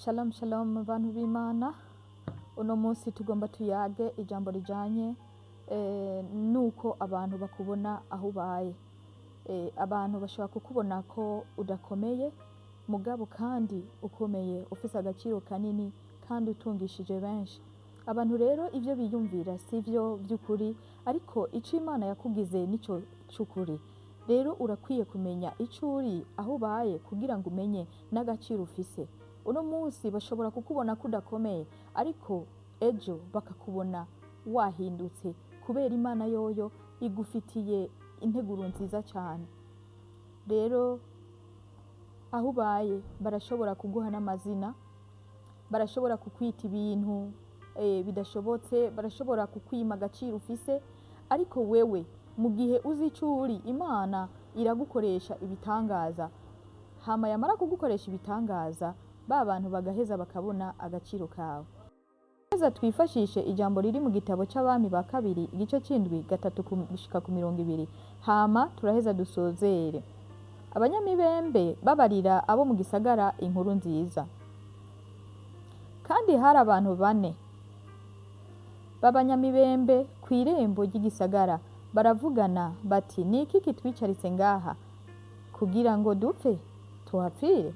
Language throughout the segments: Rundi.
Shalom shalom bantu b'Imana. Uno munsi tugomba tuyage ijambo rijanye nuko abantu bakubona aho ubaye. Abantu bashobora kukubona ko udakomeye mugabo kandi ukomeye, ufise agaciro kanini kandi utungishije benshi. Abantu rero ivyo biyumvira sivyo by'ukuri, ariko ico Imana yakugize nico cy'ukuri. Rero urakwiye kumenya ico uri aho ubaye kugira ngo umenye n'agaciro ufise. Uno munsi bashobora kukubona ko udakomeye, ariko ejo bakakubona wahindutse kubera Imana yoyo igufitiye integuro nziza cyane. Rero aho ubaye barashobora kuguha n'amazina, barashobora kukwita ibintu bidashobotse, barashobora kukwima agaciro ufise, ariko wewe mu gihe uzi ico uri, Imana iragukoresha ibitangaza. Hama yamara kugukoresha ibitangaza, ba bantu bagaheza bakabona agaciro kawe. Heza twifashishe ijambo riri mu gitabo c'Abami ba kabiri igice c'indwi 3-20. Hama turaheza dusozere. Abanyamibembe babarira abo mu gisagara inkuru nziza. Kandi hari abantu 4 b'abanyamibembe kw'irembo ry'igisagara, baravugana bati, niki kitwicaritse ngaha kugira ngo dupfe tuhapfire?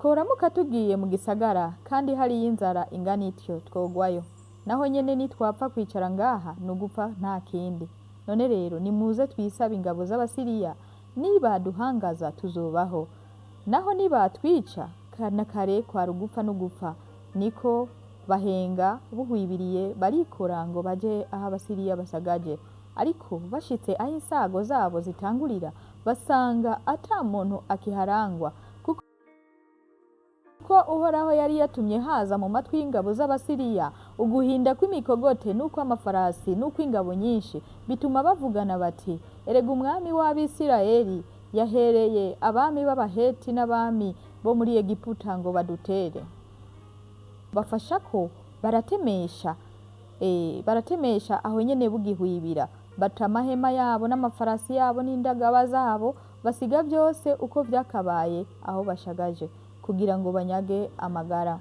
Tworamuka tugiye mu gisagara kandi hari inzara ingana ityo twogwayo, naho nyene nitwapfa kwicara ngaha nugupfa nta kindi. None rero nimuze twisaba ingabo z'Abasiriya, niba duhangaza tuzobaho, naho niba twica kana kare kwa rugupfa no gupfa. Niko bahenga buhwibiriye barikora ngo baje aho Abasiriya basagaje. Ariko bashitse aho insago zabo zitangurira, basanga ata muntu akiharangwa, ko Uhoraho yari yatumye haza mu matwi y'ingabo z'Abasiriya uguhinda kw'imikogote nuko amafarasi nuko ingabo nyinshi, bituma bavugana bati, erega umwami w'Abisirayeli yahereye abami b'Abaheti n'abami bo muri Egiputa ngo badutere. Bafasha ko baratemesha aho nyene bugihwibira, bata amahema yabo n'amafarasi yabo n'indagaba zabo, basiga byose uko vyakabaye aho bashagaje kugira ngo banyage amagara.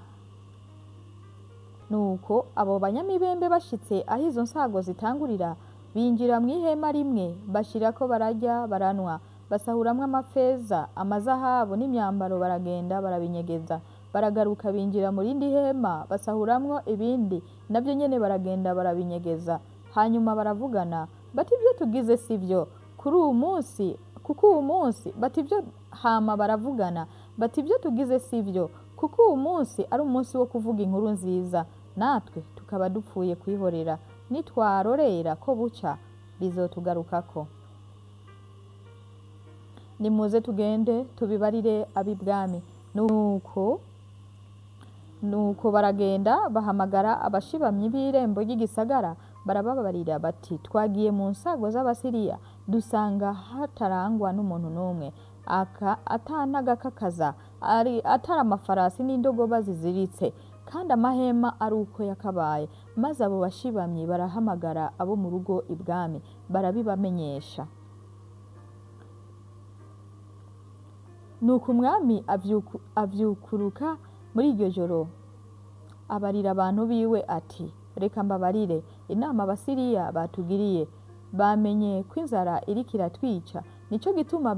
Nuko abo banyamibembe bashitse aho izo nsago zitangurira, binjira mw'ihema rimwe, bashirako bararya baranwa, basahuramwo amafeza amazahabu n'imyambaro, baragenda barabinyegeza. Baragaruka binjira mu rindi hema, basahuramwo ibindi, navyo nyene baragenda barabinyegeza. Hanyuma baravugana bati, ibyo tugize sivyo kuri uyu munsi, kuko uyu munsi bati ibyo hama baravugana bati ibyo tugize sivyo kuko uyu munsi ari umunsi wo kuvuga inkuru nziza, natwe tukaba dupfuye kwihorera. Nitwarorera ko buca bizotugarukako. Nimuze tugende tubibarire ab'ibwami. Nuko baragenda bahamagara abashibamyi b'irembo ry'igisagara, barababarira bati, twagiye mu nsago z'Abasiriya dusanga hatarangwa n'umuntu n'umwe, atanagakakaza, atari amafarasi n'indogoba ziziritse, kandi amahema ari uko yakabaye. Maze abo bashibamyi barahamagara abo mu rugo ibwami, barabibamenyesha. Nuko umwami avyukuruka muri iryo joro, abarira abantu biwe ati, reka mbabarire inama Abasiriya batugiriye. Bamenye ko inzara iriko iratwica, nico gituma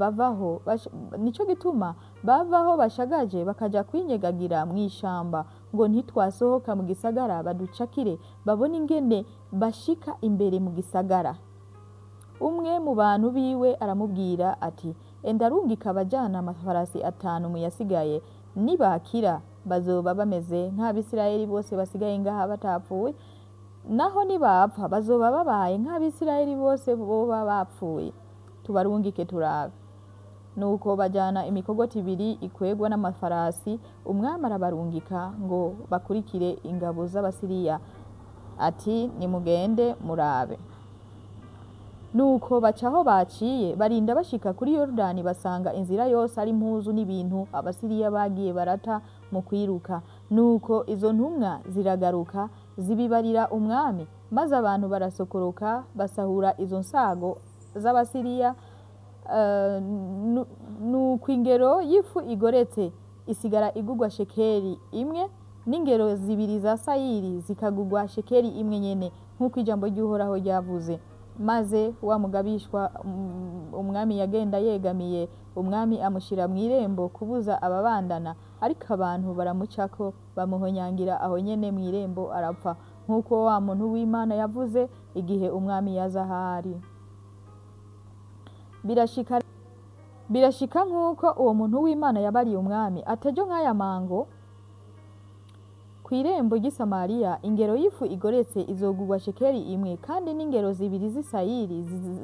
bavaho bashagaje bakaja kwinyegagira mw'ishamba, ngo ntitwasohoka mu gisagara baducakire, babone ingene bashika imbere mu gisagara. Umwe mu bantu biwe aramubwira ati, enda rungika abajana amafarasi 5 mu yasigaye, nibakira bazoba bameze nk'Abisirayeli bose basigaye ngaha batapfuye, naho nibapfa bazoba babaye nk'Abisirayeli bose boba bapfuye. Tubarungike turabe. Nuko bajana imikogoti 2 ikwegwa n'amafarasi, umwami arabarungika ngo bakurikire ingabo z'Abasiriya, ati, nimugende murabe. Nuko bacaho baciye, barinda bashika kuri Yorodani, basanga inzira yose ari impuzu n'ibintu Abasiriya bagiye barata mu kwiruka. Nuko izo ntumwa ziragaruka zibibarira umwami, maze abantu barasokoroka basahura izo nsago z'Abasiriya. Nuko ingero y'ifu igoretse isigara igurwa shekeli imwe, n'ingero zibiri za sayiri zikagurwa shekeli imwe nyene, nk'uko ijambo ry'Uhoraho ryavuze. Maze wa mugabishwa umwami yagenda yegamiye, umwami amushira mw'irembo kubuza ababandana, ariko abantu baramucako bamuhonyangira aho nyene mw'irembo arapfa, nk'uko wa muntu w'Imana yavuze igihe umwami yaza ahari. Birashika nk'uko uwo muntu w'Imana yabariye umwami atejo nk'aya mango kw'irembo ry'i Samariya ingero y'ifu igoretse izogurwa shekeli imwe, kandi n'ingero zibiri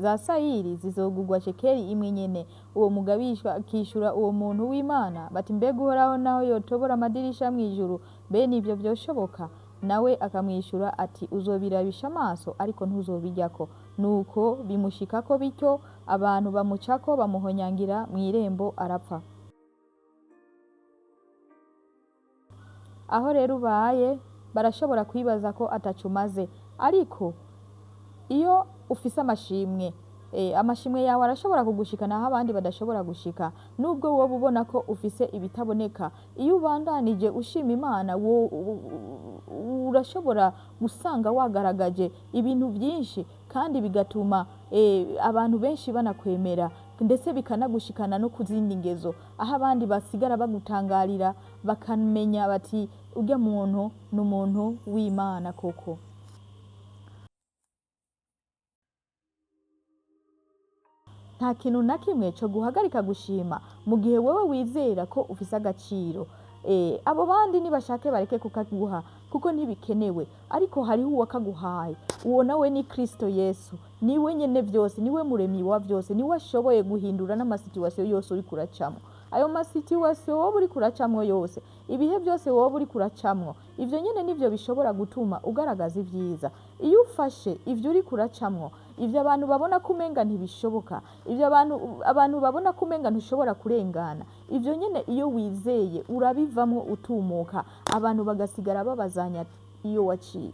za sayiri zizogurwa shekeli imwe nyene. Uwo mugabishwa akishura uwo muntu w'Imana bati, mbega Uhoraho naho yotobora amadirisha mw'ijuru, bene ivyo vyoshoboka? Nawe akamwishura ati, uzobirabisha amaso ariko ntuzobiryako. Nuko bimushikako bityo, abantu bamucako bamuhonyangira mw'irembo arapfa. Aho rero ubaye barashobora kwibaza ko atacumaze, ariko iyo ufise amashimwe, amashimwe yawe arashobora kugushikana aho abandi badashobora gushika, nubwo wowe ubona ko ufise ibitaboneka. Iyo ubandanije ushima Imana, urashobora gusanga wagaragaje ibintu byinshi, kandi bigatuma abantu benshi banakwemera, ndetse bikanagushikana no ku zindi ngezo, aho abandi basigara bagutangarira bakamenya bati urya muntu ni umuntu w'Imana koko. Nta kintu na kimwe cyo guhagarika gushima mu gihe wowe wizera ko ufise agaciro. Abo bandi nibashake bareke kukaguha kuko ntibikenewe, ariko hariho uwakaguhaye. Uwo nawe ni Kristo Yesu, niwe nyene vyose, niwe muremyi wa vyose, niwe ashoboye guhindura n'amasituwasiyo yose uri kuracamwo. Ayo masituwasiyo wowe uri kuracamwo yose, ibihe byose wowe uri kuracamwo, ivyo nyene nivyo bishobora gutuma ugaragaza ivyiza. Iyo ufashe ivyo uri kuracamwo, ivyo abantu babona ko umenga ntibishoboka, ivyo abantu babona ko umenga ntushobora kurengana, ivyo nyene iyo wizeye urabivamwo utumuka, abantu bagasigara babazanya iyo waciye.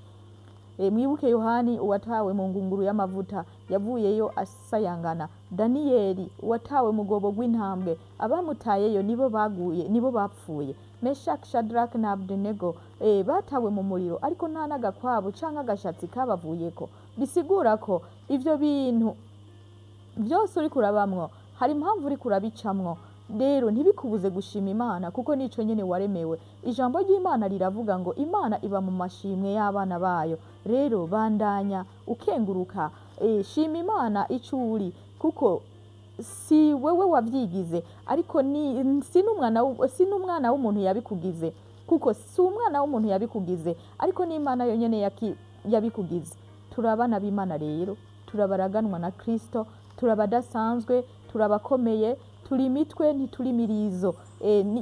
Mwibuke Yohani uwatawe mu ngunguru y'amavuta yavuyeyo asayangana. Daniyeli uwatawe mu gobo rw'intambwe, abamutayeyo nibo baguye, nibo bapfuye. Meshaki, Shadraka na Abednego batawe mu muriro, ariko nta n'agakwabo canke agashatsi kabavuyeko. Bisigura ko ivyo bintu byose uri kurabamwo hari impamvu uri kurabicamwo. Rero ntibikubuze gushima Imana kuko nico nyene waremewe. Ijambo ry'Imana riravuga ngo Imana iba mu mashimwe y'abana bayo. Rero bandanya ukenguruka, shima Imana ico uri, kuko si wewe wavyigize, ariko si n'umwana w'umuntu yabikugize, kuko si umwana w'umuntu yabikugize, ariko ni Imana yonyene yabikugize. Turabana b'Imana rero, turabaraganwa na Kristo, turabadasanzwe, turabakomeye, turi mitwe ntituri mirizo.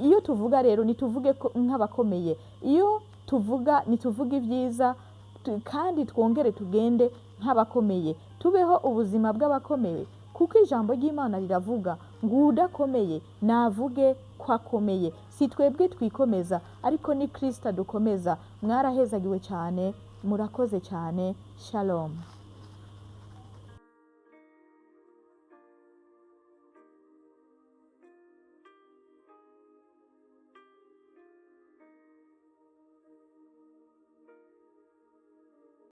Iyo tuvuga rero nituvuge nk'abakomeye, iyo tuvuga nituvuge ibyiza, kandi twongere tugende nk'abakomeye, tubeho ubuzima bw'abakomeye, kuko ijambo ry'Imana riravuga ngo udakomeye navuge ko akomeye. Si twebwe twikomeza, ariko ni Kristo adukomeza. Mwarahezagiwe cyane, murakoze cyane. Shalom.